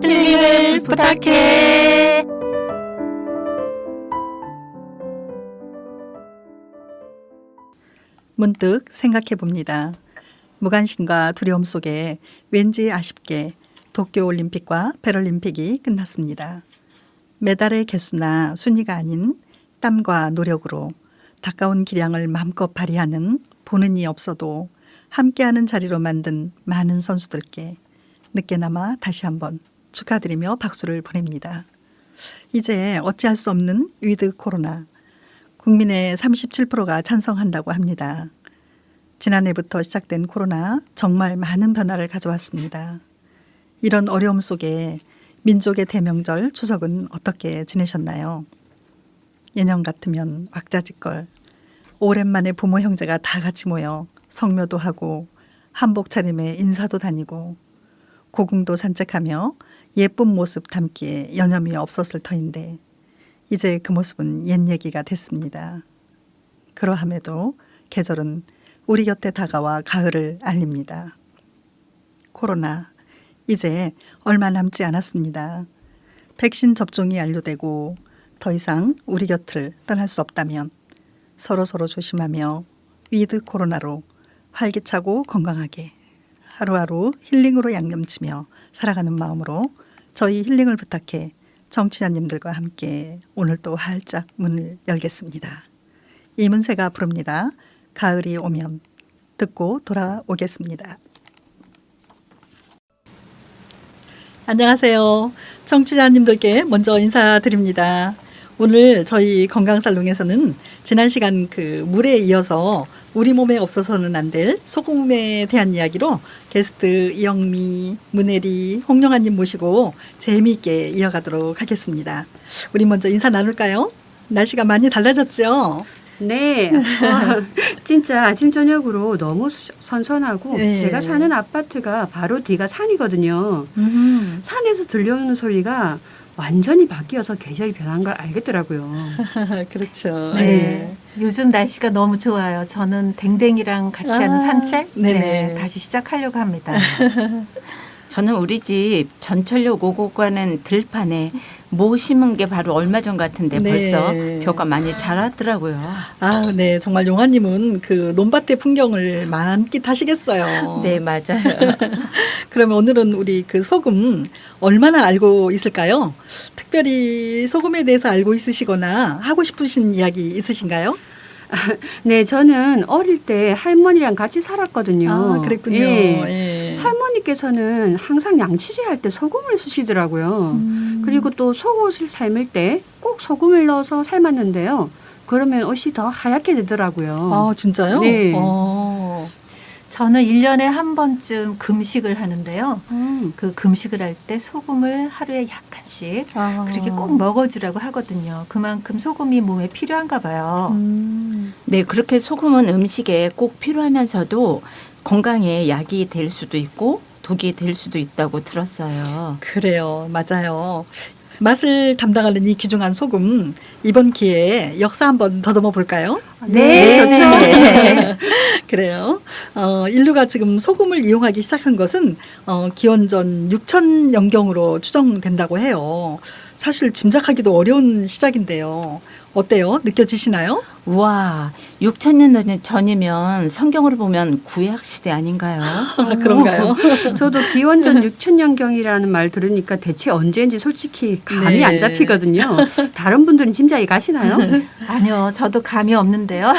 힐링을 부탁해. 문득 생각해 봅니다. 무관심과 두려움 속에 왠지 아쉽게 도쿄올림픽과 패럴림픽이 끝났습니다. 메달의 개수나 순위가 아닌 땀과 노력으로 가까운 기량을 마음껏 발휘하는 보는 이 없어도 함께하는 자리로 만든 많은 선수들께 늦게나마 다시 한번 축하드리며 박수를 보냅니다. 이제 어찌할 수 없는 위드 코로나. 국민의 37%가 찬성한다고 합니다. 지난해부터 시작된 코로나 정말 많은 변화를 가져왔습니다. 이런 어려움 속에 민족의 대명절 추석은 어떻게 지내셨나요? 예년 같으면 왁자지껄 오랜만에 부모 형제가 다 같이 모여 성묘도 하고 한복 차림에 인사도 다니고 고궁도 산책하며 예쁜 모습 담기에 여념이 없었을 터인데 이제 그 모습은 옛 얘기가 됐습니다. 그러함에도 계절은 우리 곁에 다가와 가을을 알립니다. 코로나 이제 얼마 남지 않았습니다. 백신 접종이 완료되고 더 이상 우리 곁을 떠날 수 없다면 서로 조심하며 위드 코로나로 활기차고 건강하게 하루하루 힐링으로 양념치며 살아가는 마음으로 저희 힐링을 부탁해 정치자님들과 함께 오늘 또 활짝 문을 열겠습니다. 이문세가 부릅니다. 가을이 오면 듣고 돌아오겠습니다. 안녕하세요. 청취자님들께 먼저 인사드립니다. 오늘 저희 건강살롱에서는 지난 시간 그 물에 이어서 우리 몸에 없어서는 안 될 소금에 대한 이야기로 게스트 이영미, 문혜리, 홍영아님 모시고 재미있게 이어가도록 하겠습니다. 우리 먼저 인사 나눌까요? 날씨가 많이 달라졌죠? 네. 진짜 아침 저녁으로 너무 선선하고 네. 제가 사는 아파트가 바로 뒤가 산이거든요. 산에서 들려오는 소리가 완전히 바뀌어서 계절이 변한 걸 알겠더라고요. 그렇죠. 네. 요즘 날씨가 너무 좋아요. 저는 댕댕이랑 같이 하는 산책 네네. 다시 시작하려고 합니다. 저는 우리 집 전철역 오고 가는 들판에 모 심은 게 바로 얼마 전 같은데 네. 벌써 벼가 많이 자랐더라고요. 아, 네. 정말 용화님은 그 논밭의 풍경을 만끽하시겠어요. 네, 맞아요. 그러면 오늘은 우리 그 소금 얼마나 알고 있을까요? 특별히 소금에 대해서 알고 있으시거나 하고 싶으신 이야기 있으신가요? 네, 저는 어릴 때 할머니랑 같이 살았거든요. 아, 그랬군요. 예. 예. 할머니께서는 항상 양치질할 때 소금을 쓰시더라고요. 그리고 또 속옷을 삶을 때 꼭 소금을 넣어서 삶았는데요. 그러면 옷이 더 하얗게 되더라고요. 아, 진짜요? 네. 저는 1년에 한 번쯤 금식을 하는데요. 그 금식을 할 때 소금을 하루에 약간씩 그렇게 꼭 먹어주라고 하거든요. 그만큼 소금이 몸에 필요한가 봐요. 네, 그렇게 소금은 음식에 꼭 필요하면서도 건강에 약이 될 수도 있고 독이 될 수도 있다고 들었어요. 그래요. 맞아요. 맛을 담당하는 이 귀중한 소금 이번 기회에 역사 한번 더듬어 볼까요? 네, 좋죠. 그래요. 인류가 지금 소금을 이용하기 시작한 것은 기원전 6000년경으로 추정된다고 해요. 사실 짐작하기도 어려운 시작인데요. 어때요? 느껴지시나요? 와, 6,000년 전이면 성경으로 보면 구약 시대 아닌가요? 그런가요? 저도 기원전 6천년경이라는 말 들으니까 대체 언제인지 솔직히 감이 네. 안 잡히거든요. 다른 분들은 짐작이 가시나요? 아니요, 저도 감이 없는데요.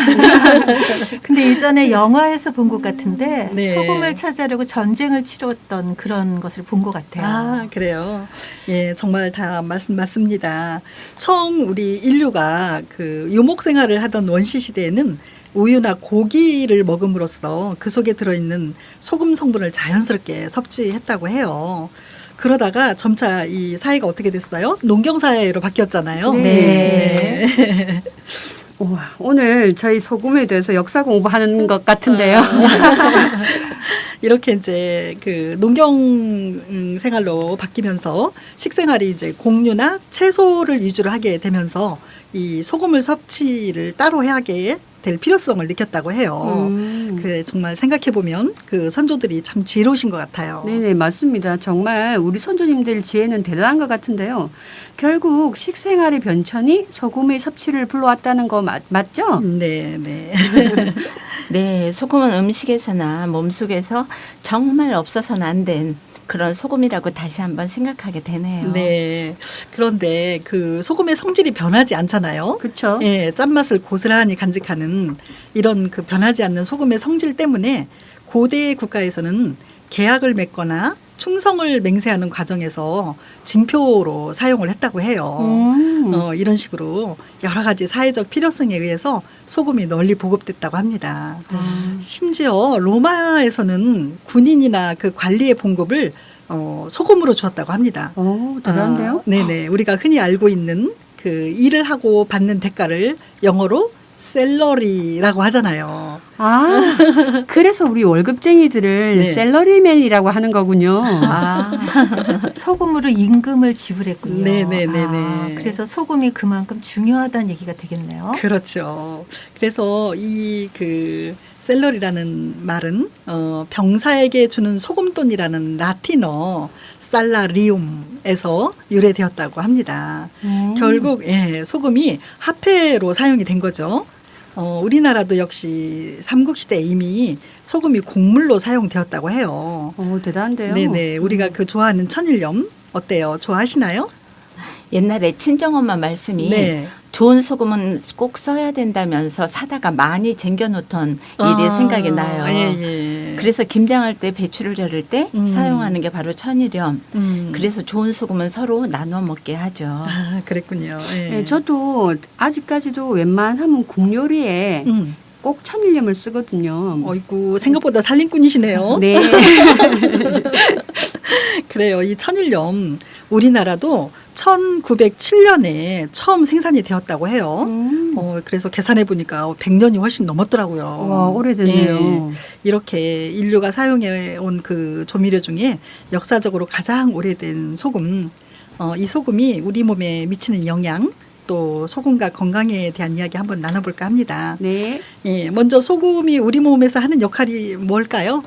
근데 예전에 영화에서 본 것 같은데 네. 소금을 찾으려고 전쟁을 치렀던 그런 것을 본 것 같아요. 아, 그래요. 예, 정말 다 맞습니다. 처음 우리 인류가 그 유목 생활을 하던 원시 시대에는 우유나 고기를 먹음으로써 그 속에 들어있는 소금 성분을 자연스럽게 섭취했다고 해요. 그러다가 점차 이 사회가 어떻게 됐어요? 농경 사회로 바뀌었잖아요. 네. 우와, 오늘 저희 소금에 대해서 역사 공부하는 것 같은데요. 이렇게 이제 그 농경 생활로 바뀌면서 식생활이 이제 곡류나 채소를 위주로 하게 되면서 이 소금을 섭취를 따로 하게 될 필요성을 느꼈다고 해요. 그래 정말 생각해 보면 그 선조들이 참 지혜로우신 것 같아요. 네네, 맞습니다. 정말 우리 선조님들 지혜는 대단한 것 같은데요. 결국 식생활의 변천이 소금의 섭취를 불러왔다는 거 맞죠? 네, 네. 네, 소금은 음식에서나 몸속에서 정말 없어서는 안 된 그런 소금이라고 다시 한번 생각하게 되네요. 네. 그런데 그 소금의 성질이 변하지 않잖아요. 그렇죠. 예, 짠맛을 고스란히 간직하는 이런 그 변하지 않는 소금의 성질 때문에 고대 국가에서는 계약을 맺거나 충성을 맹세하는 과정에서 징표로 사용을 했다고 해요. 이런 식으로 여러 가지 사회적 필요성에 의해서 소금이 널리 보급됐다고 합니다. 심지어 로마에서는 군인이나 그 관리의 봉급을 소금으로 주었다고 합니다. 오, 대단한데요? 네네. 우리가 흔히 알고 있는 그 일을 하고 받는 대가를 영어로 셀러리라고 하잖아요. 아, 그래서 우리 월급쟁이들을 네. 셀러리맨이라고 하는 거군요. 소금으로 임금을 지불했군요. 네네네네. 그래서 소금이 그만큼 중요하다는 얘기가 되겠네요. 그렇죠. 그래서 이 그 셀러리라는 말은 병사에게 주는 소금돈이라는 라틴어 살라리움에서 유래되었다고 합니다. 결국 예, 소금이 화폐로 사용이 된 거죠. 우리나라도 역시 삼국시대 이미 소금이 곡물로 사용되었다고 해요. 오, 대단한데요? 네네. 우리가 그 좋아하는 천일염 어때요? 좋아하시나요? 옛날에 친정엄마 말씀이 네. 좋은 소금은 꼭 써야 된다면서 사다가 많이 쟁겨놓던 일이 생각이 나요. 예, 예. 그래서 김장할 때 배추를 절을 때 사용하는 게 바로 천일염. 음. 그래서 좋은 소금은 서로 나눠 먹게 하죠. 아, 그랬군요. 예. 네, 저도 아직까지도 웬만하면 국요리에 꼭 천일염을 쓰거든요. 어이구 생각보다 살림꾼이시네요. 네. 그래요. 이 천일염 우리나라도 1907년에 처음 생산이 되었다고 해요. 그래서 계산해 보니까 100년이 훨씬 넘었더라고요. 와, 오래됐네요. 예. 이렇게 인류가 사용해 온 그 조미료 중에 역사적으로 가장 오래된 소금. 이 소금이 우리 몸에 미치는 영향 또 소금과 건강에 대한 이야기 한번 나눠볼까 합니다. 네. 예, 먼저 소금이 우리 몸에서 하는 역할이 뭘까요?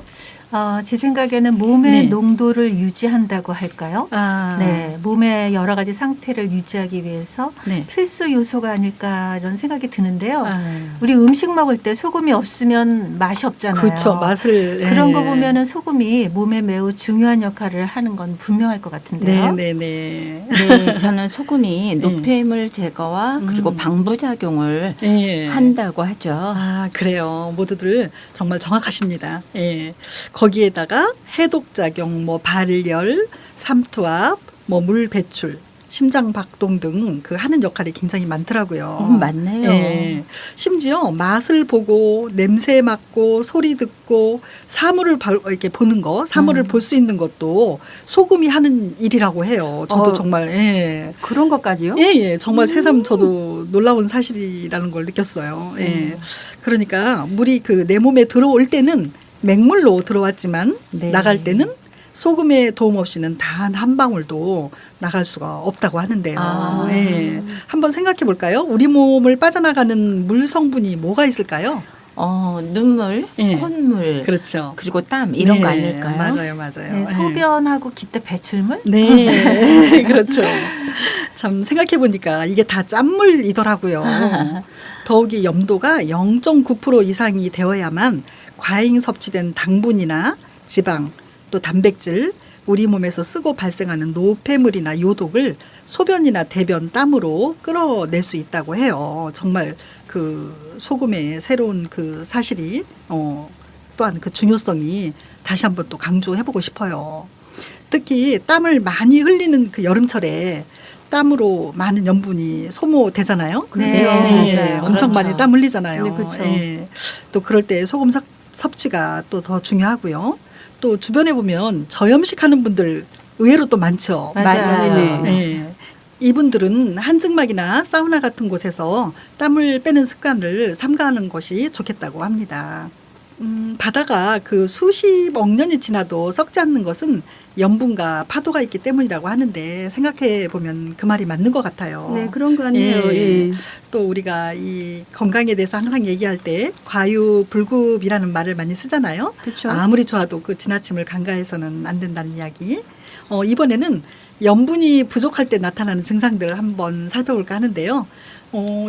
제 생각에는 몸의 네. 농도를 유지한다고 할까요? 아, 네, 몸의 여러 가지 상태를 유지하기 위해서 네. 필수 요소가 아닐까 이런 생각이 드는데요. 아, 우리 음식 먹을 때 소금이 없으면 맛이 없잖아요. 그렇죠. 맛을 그런 예. 거 보면은 소금이 몸에 매우 중요한 역할을 하는 건 분명할 것 같은데요. 네, 네, 네. 네, 저는 소금이 노폐물 제거와 그리고 방부작용을 예. 한다고 하죠. 아, 그래요. 모두들 정말 정확하십니다. 예. 거기에다가 해독작용, 뭐 발열, 삼투압, 뭐 물 배출, 심장 박동 등 그 하는 역할이 굉장히 많더라고요. 맞네요. 예. 심지어 맛을 보고 냄새 맡고 소리 듣고 사물을 이렇게 보는 거, 사물을 볼 수 있는 것도 소금이 하는 일이라고 해요. 저도 정말 예. 그런 것까지요? 예, 예. 정말 새삼 저도 놀라운 사실이라는 걸 느꼈어요. 예. 그러니까 물이 그 내 몸에 들어올 때는 맹물로 들어왔지만 네. 나갈 때는 소금의 도움 없이는 단 한 방울도 나갈 수가 없다고 하는데요. 아. 예. 한번 생각해 볼까요? 우리 몸을 빠져나가는 물 성분이 뭐가 있을까요? 눈물, 예. 콧물, 그렇죠. 그리고 땀 이런 거 네, 아닐까요? 맞아요, 맞아요. 네, 예. 소변하고 기타 배출물? 네, 그렇죠. 참 생각해 보니까 이게 다 짠물이더라고요. 더욱이 염도가 0.9% 이상이 되어야만 과잉 섭취된 당분이나 지방 또 단백질 우리 몸에서 쓰고 발생하는 노폐물이나 요독을 소변이나 대변, 땀으로 끌어낼 수 있다고 해요. 정말 그 소금의 새로운 그 사실이 또한 그 중요성이 다시 한번 또 강조해보고 싶어요. 특히 땀을 많이 흘리는 그 여름철에 땀으로 많은 염분이 소모되잖아요. 네, 맞아요. 엄청 그렇죠. 많이 땀 흘리잖아요. 네, 그렇죠. 예. 또 그럴 때 소금 섭취가 또 더 중요하고요. 또 주변에 보면 저염식하는 분들 의외로 또 많죠. 맞아요. 네. 예. 이분들은 한증막이나 사우나 같은 곳에서 땀을 빼는 습관을 삼가하는 것이 좋겠다고 합니다. 바다가 그 수십억 년이 지나도 썩지 않는 것은 염분과 파도가 있기 때문이라고 하는데 생각해 보면 그 말이 맞는 것 같아요. 네, 그런 것 같네요. 예. 예. 또 우리가 이 건강에 대해서 항상 얘기할 때 과유불급이라는 말을 많이 쓰잖아요. 그렇죠. 아무리 좋아도 그 지나침을 간과해서는 안 된다는 이야기. 이번에는 염분이 부족할 때 나타나는 증상들을 한번 살펴볼까 하는데요.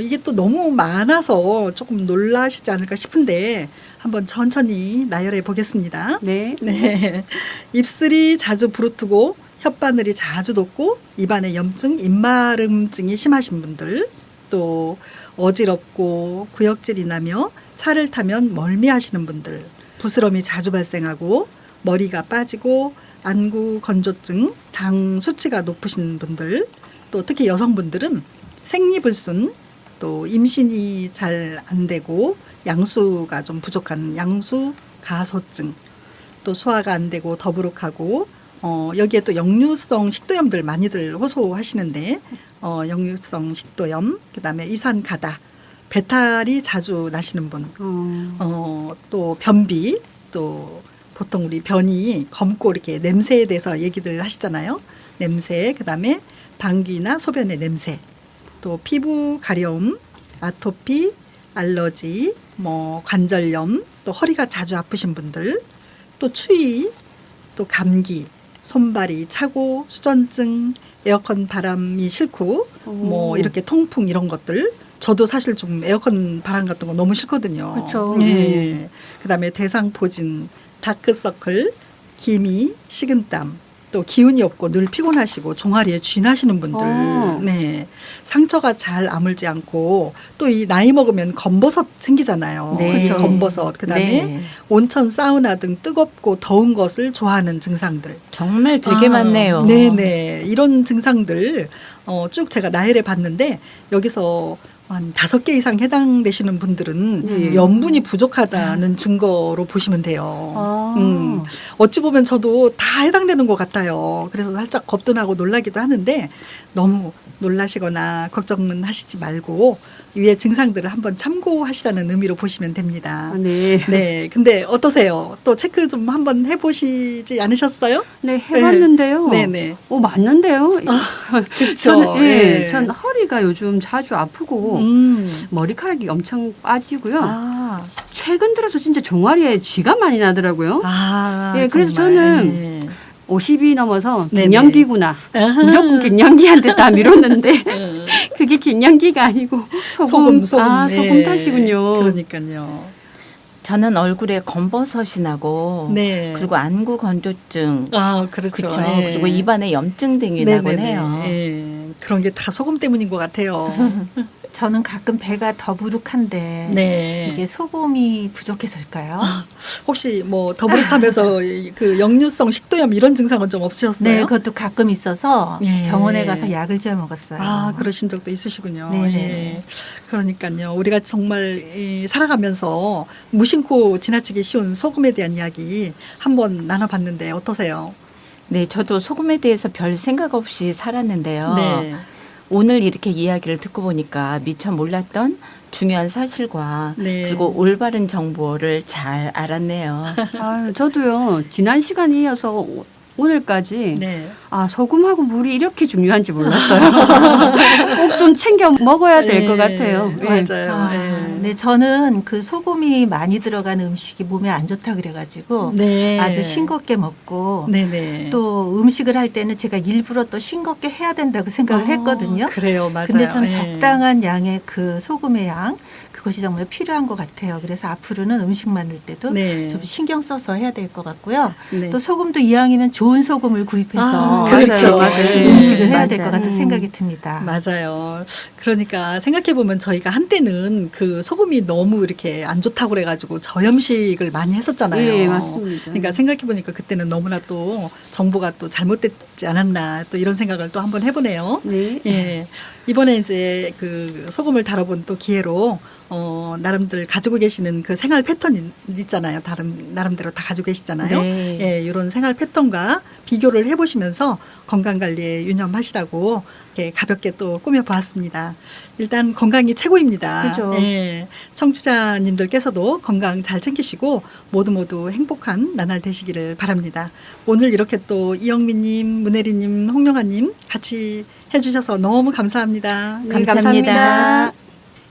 이게 또 너무 많아서 조금 놀라시지 않을까 싶은데 한번 천천히 나열해 보겠습니다. 네. 네. 입술이 자주 부르트고 혓바늘이 자주 돋고 입안에 염증, 입마름증이 심하신 분들, 또 어지럽고 구역질이 나며 차를 타면 멀미하시는 분들, 부스럼이 자주 발생하고 머리가 빠지고 안구 건조증, 당 수치가 높으신 분들, 또 특히 여성분들은 생리불순, 또 임신이 잘 안 되고 양수가 좀 부족한 양수 가소증, 또 소화가 안 되고 더부룩하고 여기에 또 역류성 식도염들 많이들 호소하시는데 역류성 식도염, 그다음에 위산 가다, 배탈이 자주 나시는 분, 또 변비, 또 보통 우리 변이 검고 이렇게 냄새에 대해서 얘기들 하시잖아요. 냄새, 그다음에 방귀나 소변의 냄새, 또 피부 가려움, 아토피, 알러지, 뭐 관절염, 또 허리가 자주 아프신 분들, 또 추위, 또 감기, 손발이 차고 수전증, 에어컨 바람이 싫고 뭐 이렇게 통풍 이런 것들. 저도 사실 좀 에어컨 바람 같은 거 너무 싫거든요. 그렇죠. 예. 그다음에 대상포진, 다크서클, 기미, 식은땀, 또 기운이 없고 늘 피곤하시고 종아리에 쥐나시는 분들, 네, 상처가 잘 아물지 않고 또 이 나이 먹으면 검버섯 생기잖아요. 네. 이 검버섯, 그다음에 네. 온천, 사우나 등 뜨겁고 더운 것을 좋아하는 증상들. 정말 되게 많네요. 네네, 이런 증상들 쭉 제가 나열해 봤는데 여기서 한 5개 이상 해당되시는 분들은 염분이 부족하다는 증거로 보시면 돼요. 어찌 보면 저도 다 해당되는 것 같아요. 그래서 살짝 겁도 나고 놀라기도 하는데 너무 놀라시거나 걱정은 하시지 말고 위의 증상들을 한번 참고하시라는 의미로 보시면 됩니다. 네. 네, 근데 어떠세요? 또 체크 좀 한번 해보시지 않으셨어요? 네, 해봤는데요. 네네. 맞는데요. 그렇죠. 저는 네. 전 허리가 요즘 자주 아프고 머리카락이 엄청 빠지고요. 아, 최근 들어서 진짜 종아리에 쥐가 많이 나더라고요. 예, 그래서 저는 50이 넘어서 네네. 갱년기구나. 무조건 갱년기한테 다 미뤘는데 그게 갱년기가 아니고 소금 예. 탓이군요. 그러니까요. 저는 얼굴에 검버섯이 나고 네. 그리고 안구 건조증, 그렇죠. 그렇죠. 예. 그리고 입안에 염증 등이 네네네. 나곤 해요. 예. 그런 게 다 소금 때문인 것 같아요. 저는 가끔 배가 더부룩한데 네. 이게 소금이 부족해서일까요? 혹시 뭐 더부룩하면서 그 역류성 식도염 이런 증상은 좀 없으셨어요? 네, 그것도 가끔 있어서 예. 병원에 가서 약을 지어 먹었어요. 그러신 적도 있으시군요. 네네. 예. 그러니까요. 우리가 정말 살아가면서 무심코 지나치기 쉬운 소금에 대한 이야기 한번 나눠봤는데 어떠세요? 네, 저도 소금에 대해서 별 생각 없이 살았는데요. 네. 오늘 이렇게 이야기를 듣고 보니까 미처 몰랐던 중요한 사실과 네. 그리고 올바른 정보를 잘 알았네요. 저도요. 지난 시간에 이어서 오늘까지 네. 소금하고 물이 이렇게 중요한지 몰랐어요. 꼭 좀 챙겨 먹어야 될 것 같아요. 맞아요. 네, 저는 그 소금이 많이 들어간 음식이 몸에 안 좋다 그래가지고 네. 아주 싱겁게 먹고 네네. 또 음식을 할 때는 제가 일부러 또 싱겁게 해야 된다고 생각을 했거든요. 그래요, 맞아요. 근데 저는 예. 적당한 양의 그 소금의 양 그것이 정말 필요한 것 같아요. 그래서 앞으로는 음식 만들 때도 네. 좀 신경 써서 해야 될 것 같고요. 네. 또 소금도 이왕이면 좋은 소금을 구입해서 그렇죠. 맞아요. 음식을 해야 맞아요. 될 것 같은 생각이 듭니다. 맞아요. 그러니까 생각해 보면 저희가 한때는 그 소금이 너무 이렇게 안 좋다고 그래가지고 저염식을 많이 했었잖아요. 예, 맞습니다. 그러니까 생각해 보니까 그때는 너무나 또 정보가 또 잘못됐지 않았나 또 이런 생각을 또 한번 해보네요. 네. 예. 이번에 이제 그 소금을 다뤄본 또 기회로 나름들 가지고 계시는 그 생활 패턴 있잖아요. 나름대로 다 가지고 계시잖아요. 네. 예, 이런 생활 패턴과 비교를 해보시면서 건강 관리에 유념하시라고 이렇게 가볍게 또 꾸며보았습니다. 일단 건강이 최고입니다. 그죠. 예, 청취자님들께서도 건강 잘 챙기시고 모두 행복한 나날 되시기를 바랍니다. 오늘 이렇게 또 이영민님, 문혜리님, 홍영아님 같이 해주셔서 너무 감사합니다. 네, 감사합니다.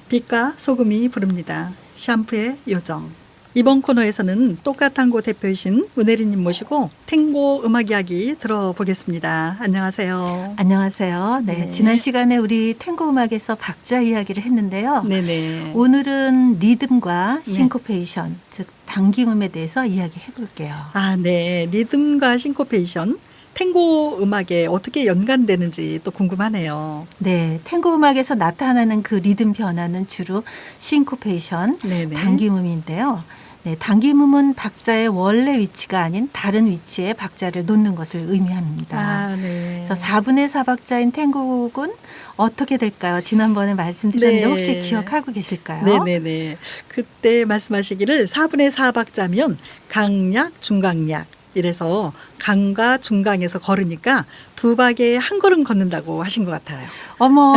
빛과 소금이 부릅니다. 샴푸의 요정. 이번 코너에서는 똑같tango 대표이신 문혜리님 모시고 탱고 음악 이야기 들어보겠습니다. 안녕하세요. 안녕하세요. 네, 네. 지난 시간에 우리 탱고 음악에서 박자 이야기를 했는데요. 네네. 오늘은 리듬과 네. 싱코페이션, 즉 당김음에 대해서 이야기해 볼게요. 아, 네. 리듬과 싱코페이션, 탱고 음악에 어떻게 연관되는지 또 궁금하네요. 네, 탱고 음악에서 나타나는 그 리듬 변화는 주로 싱코페이션, 네네. 당김음인데요. 네, 당김음은 박자의 원래 위치가 아닌 다른 위치에 박자를 놓는 것을 의미합니다. 아, 네. 그래서 4분의 4박자인 탱고곡은 어떻게 될까요? 지난번에 말씀드렸는데 네. 혹시 기억하고 계실까요? 네네네. 그때 말씀하시기를 4분의 4박자면 강약, 중강약. 이래서 강과 중강에서 걸으니까 두 박에 한 걸음 걷는다고 하신 것 같아요. 어머,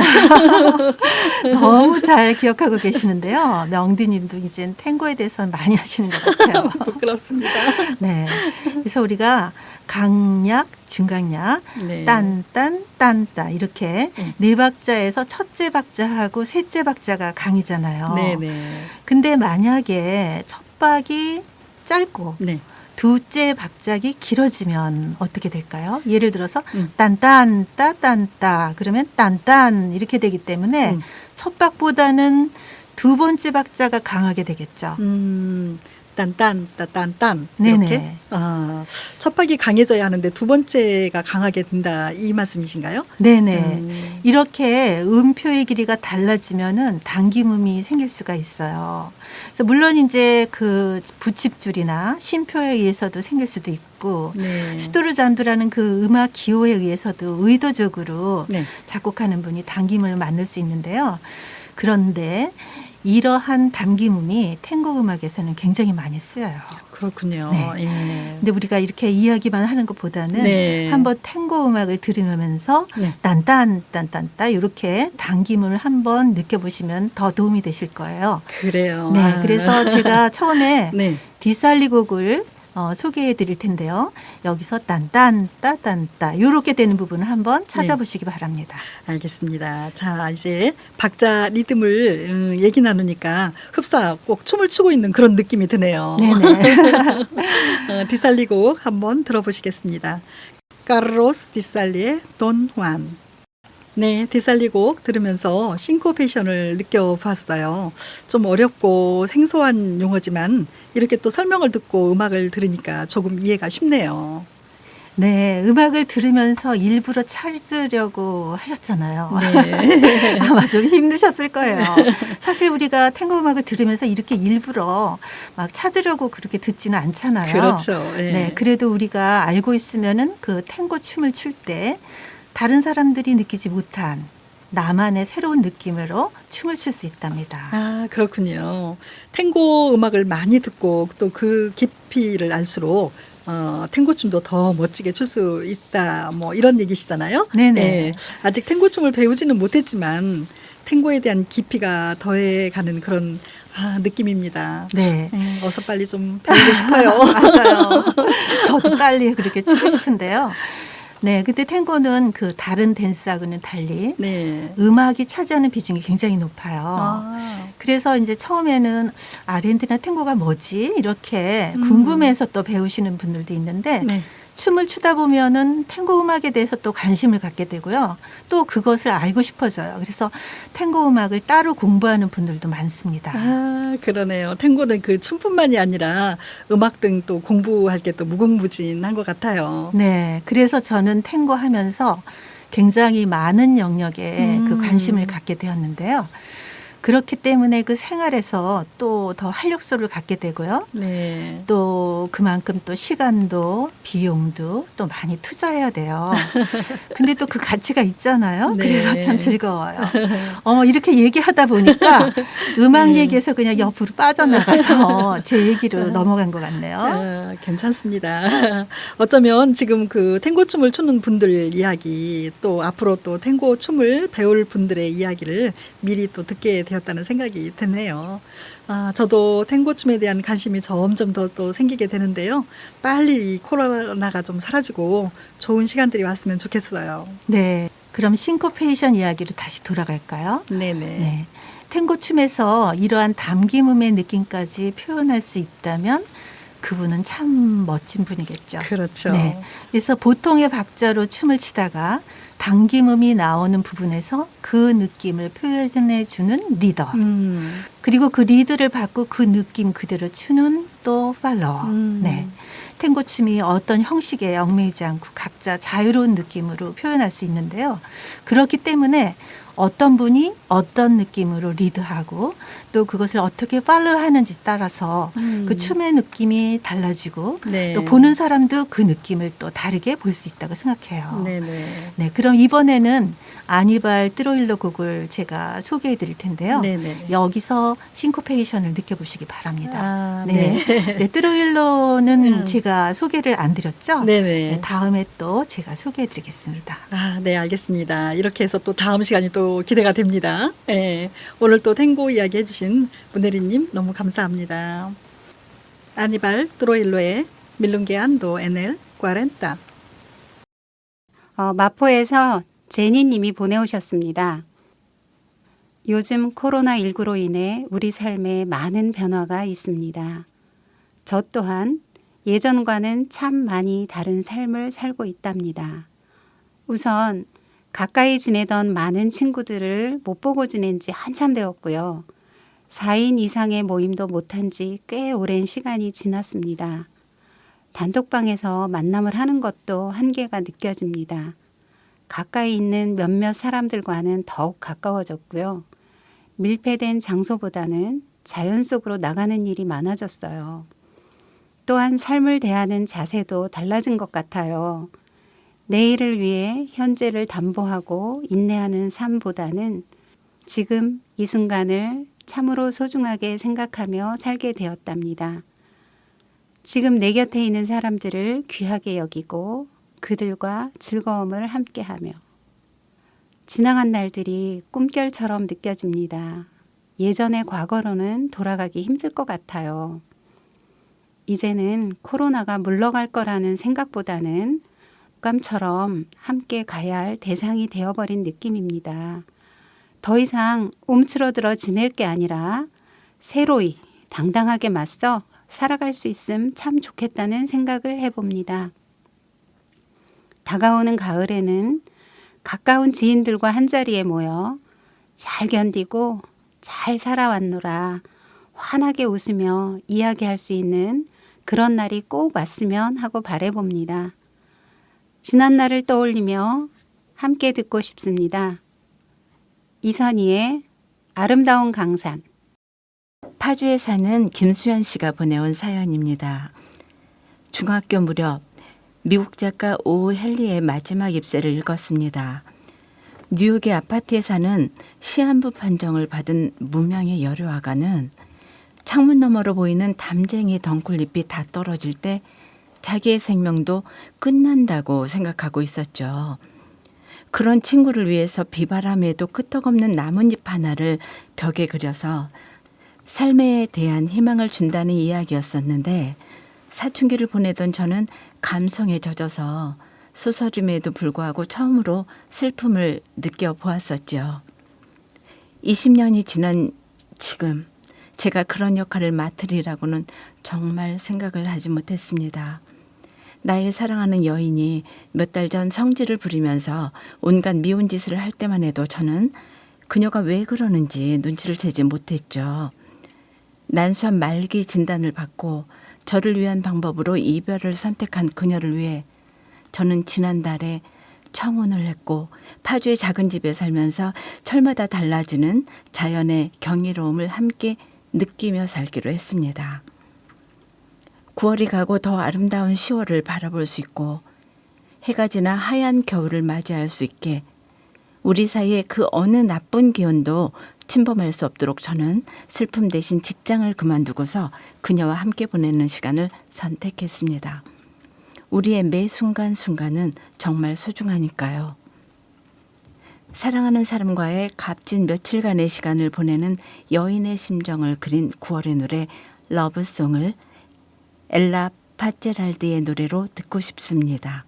너무 잘 기억하고 계시는데요. 명디님도 이젠 탱고에 대해서는 많이 하시는 것 같아요. 부끄럽습니다. 네, 그래서 우리가 강약, 중강약, 네. 딴딴, 딴따 이렇게 네. 네 박자에서 첫째 박자하고 셋째 박자가 강이잖아요. 네네. 근데 만약에 첫 박이 짧고 네. 두째 박자가 길어지면 어떻게 될까요? 예를 들어서 음. 딴딴 따딴따 그러면 딴딴 이렇게 되기 때문에 첫 박보다는 두 번째 박자가 강하게 되겠죠. 딴딴 따딴딴 네네. 이렇게 첫 박이 강해져야 하는데 두 번째가 강하게 된다 이 말씀이신가요? 네네. 이렇게 음표의 길이가 달라지면은 당김음이 생길 수가 있어요. 그래서 물론 이제 그 붙임줄이나 쉼표에 의해서도 생길 수도 있고 네. 슈토르잔드라는 그 음악 기호에 의해서도 의도적으로 네. 작곡하는 분이 당김을 만들 수 있는데요. 그런데 이러한 당김음이 탱고 음악에서는 굉장히 많이 쓰여요. 그렇군요. 네. 예. 근데 우리가 이렇게 이야기만 하는 것보다는 네. 한번 탱고 음악을 들으면서 네. 딴딴 딴딴따 이렇게 당김을 한번 느껴보시면 더 도움이 되실 거예요. 그래요. 네, 아. 그래서 제가 처음에 네. 디살리 곡을 소개해 드릴 텐데요. 여기서 딴딴 따딴따 이렇게 되는 부분을 한번 찾아보시기 바랍니다. 알겠습니다. 자, 이제 박자 리듬을 얘기 나누니까 흡사 꼭 춤을 추고 있는 그런 느낌이 드네요. 네네. 디살리곡 한번 들어보시겠습니다. 카르로스 디살리의 돈 후안. 네, 디살리곡 들으면서 싱코페이션을 느껴봤어요. 좀 어렵고 생소한 용어지만 이렇게 또 설명을 듣고 음악을 들으니까 조금 이해가 쉽네요. 네, 음악을 들으면서 일부러 찾으려고 하셨잖아요. 네. 아마 좀 힘드셨을 거예요. 사실 우리가 탱고 음악을 들으면서 이렇게 일부러 막 찾으려고 그렇게 듣지는 않잖아요. 그렇죠. 네, 그래도 우리가 알고 있으면은 그 탱고 춤을 출 때 다른 사람들이 느끼지 못한 나만의 새로운 느낌으로 춤을 출 수 있답니다. 아, 그렇군요. 탱고 음악을 많이 듣고 또 그 깊이를 알수록 탱고 춤도 더 멋지게 출 수 있다. 뭐 이런 얘기시잖아요. 네네. 네, 아직 탱고 춤을 배우지는 못했지만 탱고에 대한 깊이가 더해가는 그런 느낌입니다. 네. 어서 빨리 좀 배우고 싶어요. 맞아요. 저도 빨리 그렇게 추고 싶은데요. 네, 근데 탱고는 그 다른 댄스하고는 달리 네. 음악이 차지하는 비중이 굉장히 높아요. 아, 그래서 이제 처음에는 아르헨티나 탱고가 뭐지? 이렇게 음. 궁금해서 또 배우시는 분들도 있는데 네. 춤을 추다 보면은 탱고 음악에 대해서 또 관심을 갖게 되고요. 또 그것을 알고 싶어져요. 그래서 탱고 음악을 따로 공부하는 분들도 많습니다. 아, 그러네요. 탱고는 그 춤뿐만이 아니라 음악 등 또 공부할 게 또 무궁무진한 것 같아요. 네. 그래서 저는 탱고 하면서 굉장히 많은 영역에 그 관심을 갖게 되었는데요. 그렇기 때문에 그 생활에서 또 더 활력소를 갖게 되고요. 네. 또 그만큼 또 시간도 비용도 또 많이 투자해야 돼요. 근데 또 그 가치가 있잖아요. 네. 그래서 참 즐거워요. 이렇게 얘기하다 보니까 음악 얘기에서 그냥 옆으로 빠져나가서 제 얘기로 넘어간 것 같네요. 괜찮습니다. 어쩌면 지금 그 탱고 춤을 추는 분들 이야기 또 앞으로 또 탱고 춤을 배울 분들의 이야기를 미리 또 듣게 되었다는 생각이 드네요. 저도 탱고 춤에 대한 관심이 점점 더 또 생기게 되는데요. 빨리 이 코로나가 좀 사라지고 좋은 시간들이 왔으면 좋겠어요. 네. 그럼 싱코페이션 이야기로 다시 돌아갈까요? 네네. 네. 탱고 춤에서 이러한 담김음의 느낌까지 표현할 수 있다면 그분은 참 멋진 분이겠죠. 그렇죠. 네. 그래서 보통의 박자로 춤을 추다가 당김음이 나오는 부분에서 그 느낌을 표현해 주는 리더. 그리고 그 리드를 받고 그 느낌 그대로 추는 또 팔로워. 네. 탱고 춤이 어떤 형식에 얽매이지 않고 각자 자유로운 느낌으로 표현할 수 있는데요. 그렇기 때문에 어떤 분이 어떤 느낌으로 리드하고 또 그것을 어떻게 팔로우하는지 따라서 그 춤의 느낌이 달라지고 네. 또 보는 사람도 그 느낌을 또 다르게 볼 수 있다고 생각해요. 네네. 네, 그럼 이번에는 아니발 띠로일로 곡을 제가 소개해 드릴 텐데요. 네네. 여기서 싱코페이션을 느껴보시기 바랍니다. 네. 네, 띠로일로는 음. 제가 소개를 안 드렸죠? 네네. 네, 다음에 또 제가 소개해 드리겠습니다. 네, 알겠습니다. 이렇게 해서 또 다음 시간이 또 기대가 됩니다. 네, 오늘 또 탱고 이야기 해주신 문혜리님 너무 감사합니다. 아니발 트로일로의 밀룽게안도 NL 40. 마포에서 제니님이 보내오셨습니다. 요즘 코로나19로 인해 우리 삶에 많은 변화가 있습니다. 저 또한 예전과는 참 많이 다른 삶을 살고 있답니다. 우선 가까이 지내던 많은 친구들을 못 보고 지낸 지 한참 되었고요. 4인 이상의 모임도 못한 지 꽤 오랜 시간이 지났습니다. 단톡방에서 만남을 하는 것도 한계가 느껴집니다. 가까이 있는 몇몇 사람들과는 더욱 가까워졌고요. 밀폐된 장소보다는 자연 속으로 나가는 일이 많아졌어요. 또한 삶을 대하는 자세도 달라진 것 같아요. 내일을 위해 현재를 담보하고 인내하는 삶보다는 지금 이 순간을 참으로 소중하게 생각하며 살게 되었답니다. 지금 내 곁에 있는 사람들을 귀하게 여기고 그들과 즐거움을 함께하며 지나간 날들이 꿈결처럼 느껴집니다. 예전의 과거로는 돌아가기 힘들 것 같아요. 이제는 코로나가 물러갈 거라는 생각보다는 감처럼 함께 가야 할 대상이 되어버린 느낌입니다. 더 이상 움츠러들어 지낼 게 아니라 새로이 당당하게 맞서 살아갈 수 있음 참 좋겠다는 생각을 해봅니다. 다가오는 가을에는 가까운 지인들과 한자리에 모여 잘 견디고 잘 살아왔노라 환하게 웃으며 이야기할 수 있는 그런 날이 꼭 왔으면 하고 바라봅니다. 지난 날을 떠올리며 함께 듣고 싶습니다. 이선희의 아름다운 강산. 파주에 사는 김수현 씨가 보내온 사연입니다. 중학교 무렵 미국 작가 오 헨리의 마지막 입세를 읽었습니다. 뉴욕의 아파트에 사는 시한부 판정을 받은 무명의 여류화가는 창문 너머로 보이는 담쟁이 덩굴잎이 다 떨어질 때 자기의 생명도 끝난다고 생각하고 있었죠. 그런 친구를 위해서 비바람에도 끄떡없는 나뭇잎 하나를 벽에 그려서 삶에 대한 희망을 준다는 이야기였었는데 사춘기를 보내던 저는 감성에 젖어서 소설임에도 불구하고 처음으로 슬픔을 느껴보았었죠. 20년이 지난 지금 제가 그런 역할을 맡으리라고는 정말 생각을 하지 못했습니다. 나의 사랑하는 여인이 몇 달 전 성질을 부리면서 온갖 미운 짓을 할 때만 해도 저는 그녀가 왜 그러는지 눈치를 채지 못했죠. 난소암 말기 진단을 받고 저를 위한 방법으로 이별을 선택한 그녀를 위해 저는 지난달에 청혼을 했고 파주의 작은 집에 살면서 철마다 달라지는 자연의 경이로움을 함께 느끼며 살기로 했습니다. 9월이 가고 더 아름다운 10월을 바라볼 수 있고 해가 지나 하얀 겨울을 맞이할 수 있게 우리 사이에 그 어느 나쁜 기운도 침범할 수 없도록 저는 슬픔 대신 직장을 그만두고서 그녀와 함께 보내는 시간을 선택했습니다. 우리의 매 순간순간은 정말 소중하니까요. 사랑하는 사람과의 값진 며칠간의 시간을 보내는 여인의 심정을 그린 9월의 노래 러브송을 엘라 파제랄드의 노래로 듣고 싶습니다.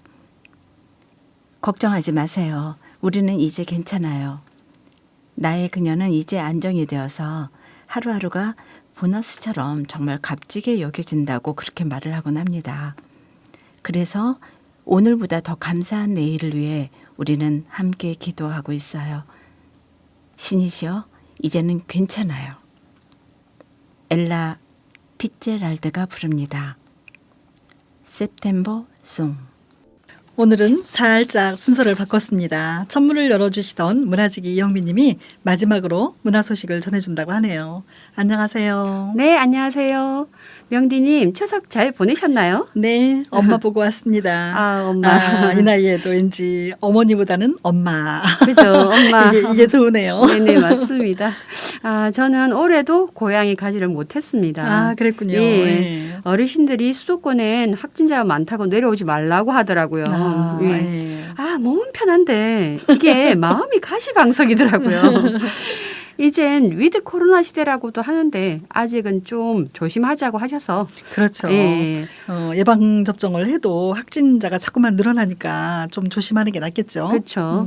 걱정하지 마세요. 우리는 이제 괜찮아요. 나의 그녀는 이제 안정이 되어서 하루하루가 보너스처럼 정말 값지게 여겨진다고 그렇게 말을 하곤 합니다. 그래서 오늘보다 더 감사한 내일을 위해 우리는 함께 기도하고 있어요. 신이시여, 이제는 괜찮아요. 엘라 피제랄드가 부릅니다. September Song. 오늘은 살짝 순서를 바꿨습니다. 첫문을 열어주시던 문화지기 이영미 님이 마지막으로 문화 소식을 전해준다고 하네요. 안녕하세요. 네, 안녕하세요. 명디님, 추석 잘 보내셨나요? 네, 엄마 보고 왔습니다. 아, 엄마. 이 나이에도 왠지 어머니보다는 엄마. 그죠, 엄마. 이게 좋으네요. 네네, 맞습니다. 저는 올해도 고향에 가지를 못했습니다. 아, 그랬군요. 예. 네. 어르신들이 수도권엔 확진자가 많다고 내려오지 말라고 하더라고요. 예. 몸은 편한데 이게 마음이 가시방석이더라고요. 이젠 위드 코로나 시대라고도 하는데 아직은 좀 조심하자고 하셔서. 그렇죠. 예. 예방 접종을 해도 확진자가 자꾸만 늘어나니까 좀 조심하는 게 낫겠죠. 그렇죠.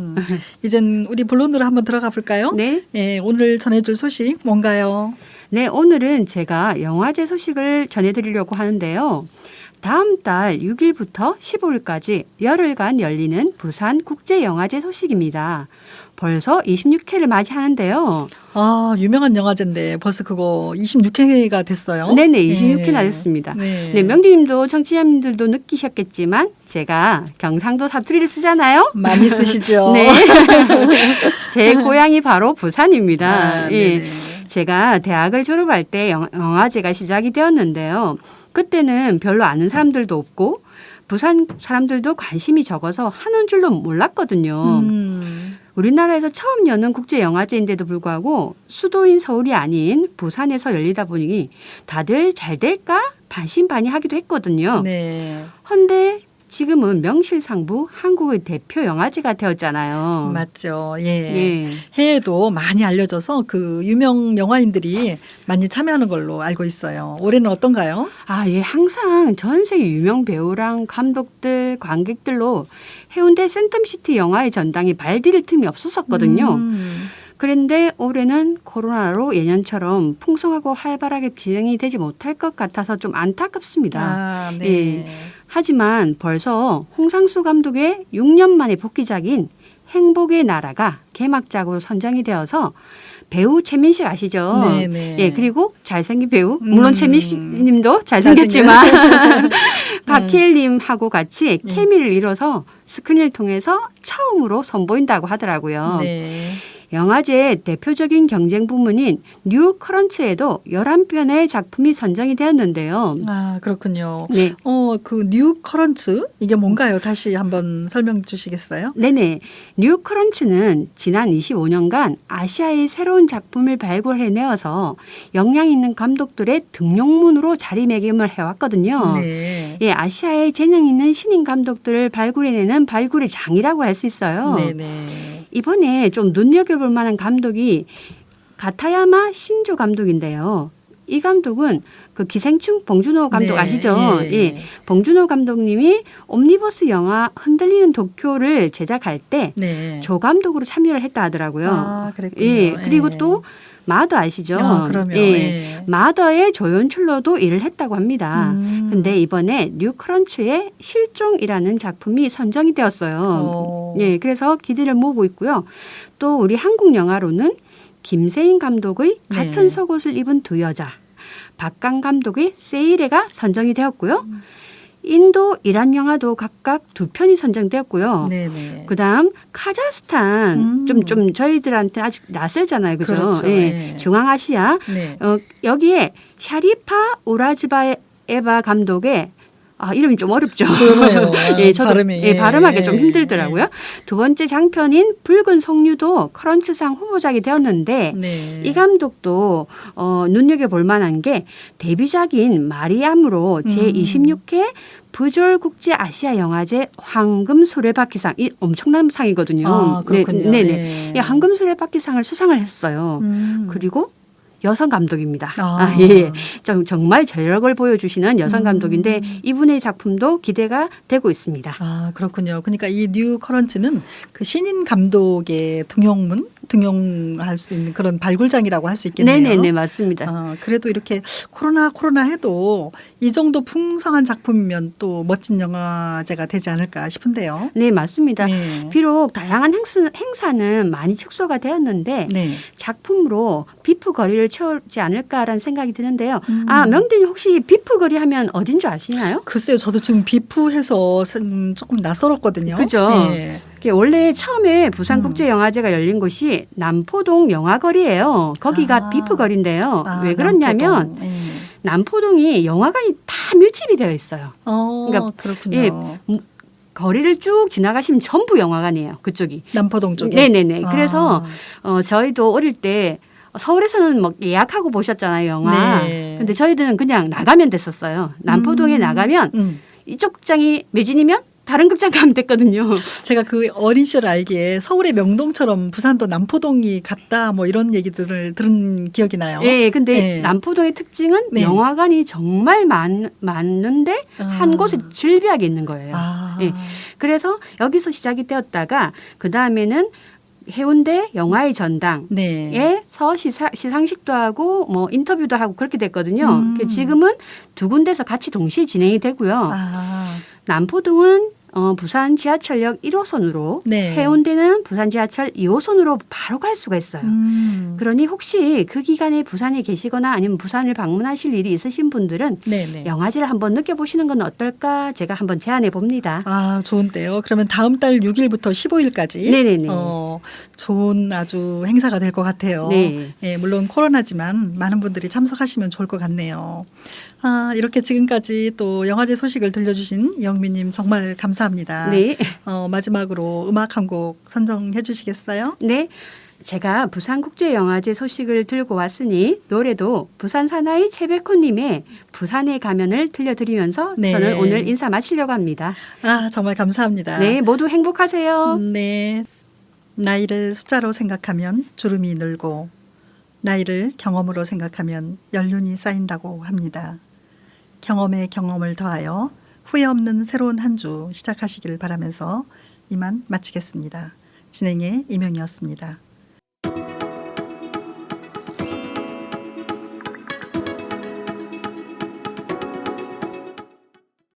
이젠 우리 본론으로 한번 들어가 볼까요? 네. 예, 오늘 전해줄 소식 뭔가요? 네, 오늘은 제가 영화제 소식을 전해드리려고 하는데요. 다음 달 6일부터 15일까지 열흘간 열리는 부산 국제영화제 소식입니다. 벌써 26회를 맞이하는데요. 유명한 영화제인데 벌써 그거 26회가 됐어요. 네네, 26회나 됐습니다. 네, 명디님도 청취자님들도 느끼셨겠지만 제가 경상도 사투리를 쓰잖아요. 많이 쓰시죠. 네, 제 고향이 바로 부산입니다. 예, 제가 대학을 졸업할 때 영화제가 시작이 되었는데요. 그때는 별로 아는 사람들도 없고 부산 사람들도 관심이 적어서 하는 줄로 몰랐거든요. 우리나라에서 처음 여는 국제영화제인데도 불구하고 수도인 서울이 아닌 부산에서 열리다 보니 다들 잘 될까 반신반의하기도 했거든요. 네. 헌데 지금은 명실상부 한국의 대표 영화제가 되었잖아요. 맞죠. 예. 해외도 많이 알려져서 그 유명 영화인들이 많이 참여하는 걸로 알고 있어요. 올해는 어떤가요? 예. 항상 전 세계 유명 배우랑 감독들, 관객들로 해운대 센텀시티 영화의 전당에 발디딜 틈이 없었었거든요. 그런데 올해는 코로나로 예년처럼 풍성하고 활발하게 진행이 되지 못할 것 같아서 좀 안타깝습니다. 네. 예. 하지만 벌써 홍상수 감독의 6년 만의 복귀작인 행복의 나라가 개막작으로 선정이 되어서 배우 최민식 아시죠? 네네. 예, 그리고 잘생긴 배우 물론 최민식 님도 잘생겼지만 박해일 님하고 같이 케미를 이뤄서 스크린을 통해서 처음으로 선보인다고 하더라고요. 네. 영화제의 대표적인 경쟁 부문인 뉴 커런츠에도 11편의 작품이 선정이 되었는데요. 그렇군요. 네. 그 뉴 커런츠 이게 뭔가요? 다시 한번 설명 주시겠어요? 네네. 뉴 커런츠는 지난 25년간 아시아의 새로운 작품을 발굴해내어서 역량 있는 감독들의 등용문으로 자리매김을 해왔거든요. 네. 예, 아시아의 재능 있는 신인 감독들을 발굴해내는 발굴의 장이라고 할 수 있어요. 네네. 이번에 좀 눈여겨볼 만한 감독이 가타야마 신조 감독인데요. 이 감독은 그 기생충 봉준호 감독 아시죠? 예. 봉준호 감독님이 옴니버스 영화 흔들리는 도쿄를 제작할 때 조 감독으로 참여를 했다 하더라고요. 그랬군요. 예. 그리고 또 마더 아시죠? 그럼요. 예. 마더의 조연출로도 일을 했다고 합니다. 근데 이번에 뉴 크런츠의 실종이라는 작품이 선정이 되었어요. 예. 그래서 기대를 모으고 있고요. 또 우리 한국 영화로는 김세인 감독의 같은 속옷을 입은 두 여자, 박강 감독의 세이레가 선정이 되었고요. 인도, 이란 영화도 각각 2편이 선정되었고요. 네네. 그다음 카자흐스탄 좀 저희들한테 아직 낯설잖아요, 그죠? 그렇죠. 예. 예. 중앙아시아 네. 여기에 샤리파 우라즈바에바 감독의 이름이 좀 어렵죠. 그러네요. 예, 저도 발음이. 예, 발음하기 좀 예. 힘들더라고요. 두 번째 장편인 붉은 석류도 크런치상 후보작이 되었는데 네. 이 감독도 눈여겨볼 만한 게 데뷔작인 마리암으로 제26회 부졸 국제 아시아 영화제 황금 수레바퀴상 이 엄청난 상이거든요. 아, 그렇군요. 네, 네. 이 황금 수레바퀴상을 수상을 했어요. 그리고 그리고 여성 감독입니다. 아. 예. 정말 저력을 보여주시는 여성 감독인데 이분의 작품도 기대가 되고 있습니다. 아, 그렇군요. 그러니까 이 뉴 커런츠는 그 신인 감독의 등용할 수 있는 그런 발굴장이라고 할 수 있겠네요. 네네네, 맞습니다. 그래도 이렇게 코로나 해도 이 정도 풍성한 작품이면 또 멋진 영화제가 되지 않을까 싶은데요. 네, 맞습니다. 네. 비록 다양한 행사는 많이 축소가 되었는데 네. 작품으로 비프 거리를 채우지 않을까라는 생각이 드는데요. 명대님 혹시 비프 거리 하면 어딘 줄 아시나요? 글쎄요, 저도 지금 비프해서 조금 낯설었거든요. 그죠? 네. 원래 처음에 부산국제영화제가 열린 곳이 남포동 영화거리예요. 거기가 비프 거리인데요. 왜 그러냐면 남포동. 네. 남포동이 영화관이 다 밀집이 되어 있어요. 그러니까 그렇군요. 예, 거리를 쭉 지나가시면 전부 영화관이에요. 그쪽이. 남포동 쪽에. 네네네. 그래서 저희도 어릴 때 서울에서는 뭐 예약하고 보셨잖아요, 영화. 네. 근데 저희들은 그냥 나가면 됐었어요. 남포동에 나가면 이쪽 극장이 매진이면 다른 극장 가면 됐거든요. 제가 그 어린 시절 알기에 서울의 명동처럼 부산도 남포동이 같다 뭐 이런 얘기들을 들은 기억이 나요. 예, 근데 네. 남포동의 특징은 네. 영화관이 정말 많은데 한 곳에 즐비하게 있는 거예요. 예. 그래서 여기서 시작이 되었다가 그 다음에는 해운대 영화의 전당에서 네. 시상식도 하고 뭐 인터뷰도 하고 그렇게 됐거든요. 지금은 두 군데서 같이 동시에 진행이 되고요. 남포동은 부산 지하철역 1호선으로 네. 해운대는 부산 지하철 2호선으로 바로 갈 수가 있어요. 그러니 혹시 그 기간에 부산에 계시거나 아니면 부산을 방문하실 일이 있으신 분들은 네네. 영화제를 한번 느껴보시는 건 어떨까 제가 한번 제안해 봅니다. 아, 좋은데요. 그러면 다음 달 6일부터 15일까지 네네네. 좋은 아주 행사가 될 것 같아요. 네. 예, 물론 코로나지만 많은 분들이 참석하시면 좋을 것 같네요. 이렇게 지금까지 또 영화제 소식을 들려주신 이영미님 정말 감사합니다. 네. 마지막으로 음악 한 곡 선정해 주시겠어요? 네. 제가 부산국제영화제 소식을 들고 왔으니 노래도 부산 사나이 최백호님의 부산에 가면을 들려드리면서 네. 저는 오늘 인사 마치려고 합니다. 정말 감사합니다. 네, 모두 행복하세요. 네. 나이를 숫자로 생각하면 주름이 늘고 나이를 경험으로 생각하면 연륜이 쌓인다고 합니다. 경험에 경험을 더하여 후회 없는 새로운 한 주 시작하시길 바라면서 이만 마치겠습니다. 진행의 이명이었습니다.